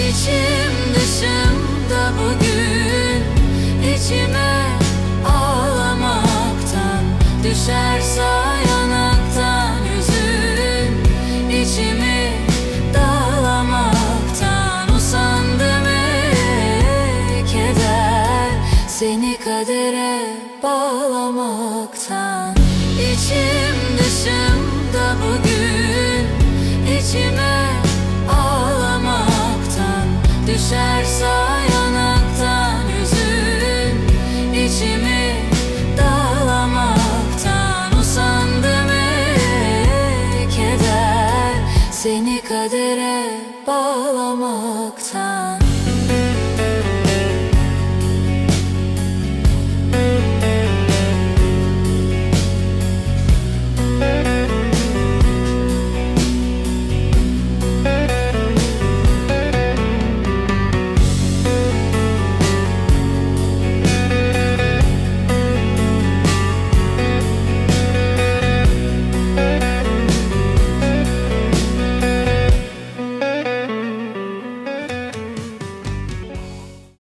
İçim dışımda bugün, içime ağlamaktan, düşerse yanaktan hüzün, içimi dağlamaktan, usandım keder, seni kadere bağlamaktan. İçim dışımda bugün, içime ağlamaktan, düşerse